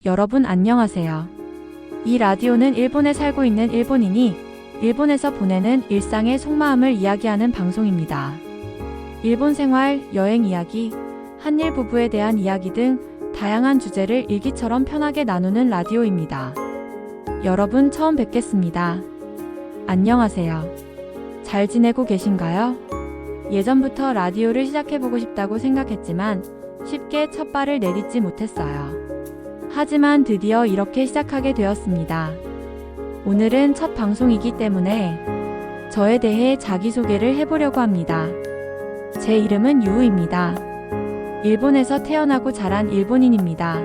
여러분 안녕하세요. 이 라디오는 일본에 살고 있는 일본인이 일본에서 보내는 일상의 속마음을 이야기하는 방송입니다. 일본 생활, 여행 이야기, 한일 부부에 대한 이야기 등 다양한 주제를 일기처럼 편하게 나누는 라디오입니다. 여러분 처음 뵙겠습니다. 안녕하세요. 잘 지내고 계신가요? 예전부터 라디오를 시작해보고 싶다고 생각했지만 쉽게 첫 발을 내딛지 못했어요. 하지만 드디어 이렇게 시작하게 되었습니다. 오늘은 첫 방송이기 때문에 저에 대해 자기소개를 해보려고 합니다. 제 이름은 유우입니다. 일본에서 태어나고 자란 일본인입니다.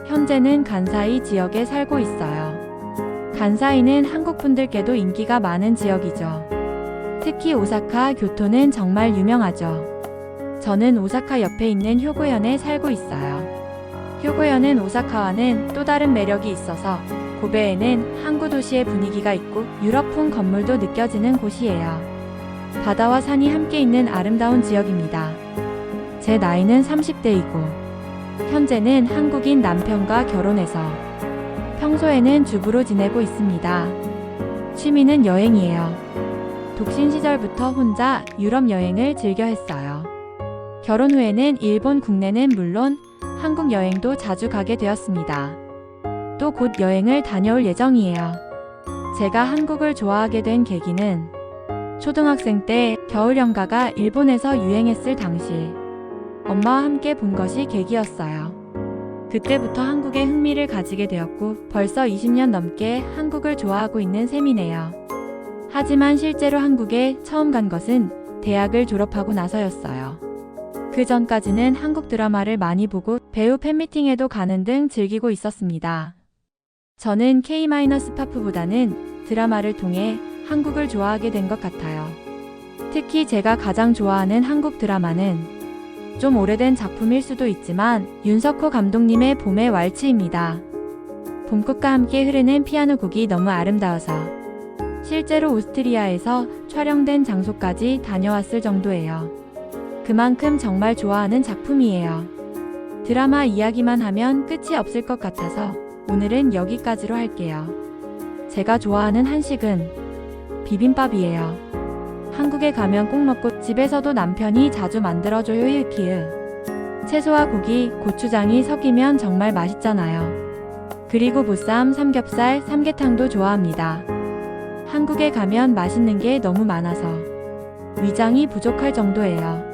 현재는 간사이 지역에 살고 있어요. 간사이는 한국분들께도 인기가 많은 지역이죠. 특히 오사카, 교토는 정말 유명하죠. 저는 오사카 옆에 있는 효고현에 살고 있어요. 효고현은 오사카와는 또 다른 매력이 있어서 고베에는 항구 도시의 분위기가 있고 유럽풍 건물도 느껴지는 곳이에요. 바다와 산이 함께 있는 아름다운 지역입니다. 제 나이는 30대이고 현재는 한국인 남편과 결혼해서 평소에는 주부로 지내고 있습니다. 취미는 여행이에요. 독신 시절부터 혼자 유럽 여행을 즐겨 했어요. 결혼 후에는 일본 국내는 물론 한국 여행도 자주 가게 되었습니다. 또 곧 여행을 다녀올 예정이에요. 제가 한국을 좋아하게 된 계기는 초등학생 때 겨울연가가 일본에서 유행했을 당시 엄마와 함께 본 것이 계기였어요. 그때부터 한국에 흥미를 가지게 되었고 벌써 20년 넘게 한국을 좋아하고 있는 셈이네요. 하지만 실제로 한국에 처음 간 것은 대학을 졸업하고 나서였어요. 그 전까지는 한국 드라마를 많이 보고 배우 팬미팅에도 가는 등 즐기고 있었습니다. 저는 K-팝보다는 드라마를 통해 한국을 좋아하게 된 것 같아요. 특히 제가 가장 좋아하는 한국 드라마는 좀 오래된 작품일 수도 있지만 윤석호 감독님의 봄의 왈츠입니다. 봄꽃과 함께 흐르는 피아노 곡이 너무 아름다워서 실제로 오스트리아에서 촬영된 장소까지 다녀왔을 정도예요. 그만큼 정말 좋아하는 작품이에요. 드라마 이야기만 하면 끝이 없을 것 같아서 오늘은 여기까지로 할게요. 제가 좋아하는 한식은 비빔밥이에요. 한국에 가면 꼭 먹고 집에서도 남편이 자주 만들어줘요. 히읗. 채소와 고기, 고추장이 섞이면 정말 맛있잖아요. 그리고 보쌈, 삼겹살, 삼계탕도 좋아합니다. 한국에 가면 맛있는 게 너무 많아서 위장이 부족할 정도예요.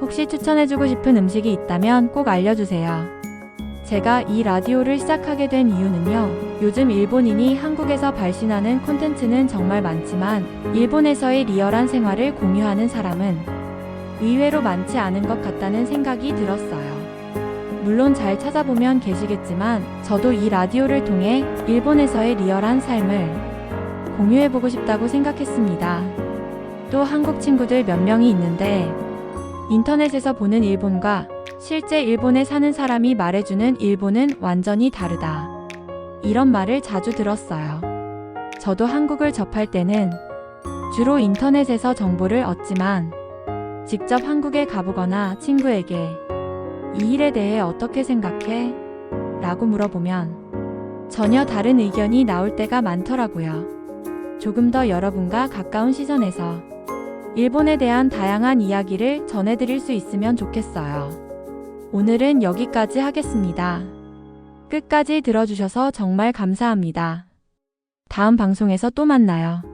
혹시 추천해주고 싶은 음식이 있다면 꼭 알려주세요. 제가 이 라디오를 시작하게 된 이유는요. 요즘 일본인이 한국에서 발신하는 콘텐츠는 정말 많지만 일본에서의 리얼한 생활을 공유하는 사람은 의외로 많지 않은 것 같다는 생각이 들었어요. 물론 잘 찾아보면 계시겠지만 저도 이 라디오를 통해 일본에서의 리얼한 삶을 공유해보고 싶다고 생각했습니다. 또 한국 친구들 몇 명이 있는데 인터넷에서 보는 일본과 실제 일본에 사는 사람이 말해주는 일본은 완전히 다르다. 이런 말을 자주 들었어요. 저도 한국을 접할 때는 주로 인터넷에서 정보를 얻지만 직접 한국에 가보거나 친구에게 이 일에 대해 어떻게 생각해? 라고 물어보면 전혀 다른 의견이 나올 때가 많더라고요. 조금 더 여러분과 가까운 시선에서 일본에 대한 다양한 이야기를 전해드릴 수 있으면 좋겠어요. 오늘은 여기까지 하겠습니다. 끝까지 들어주셔서 정말 감사합니다. 다음 방송에서 또 만나요.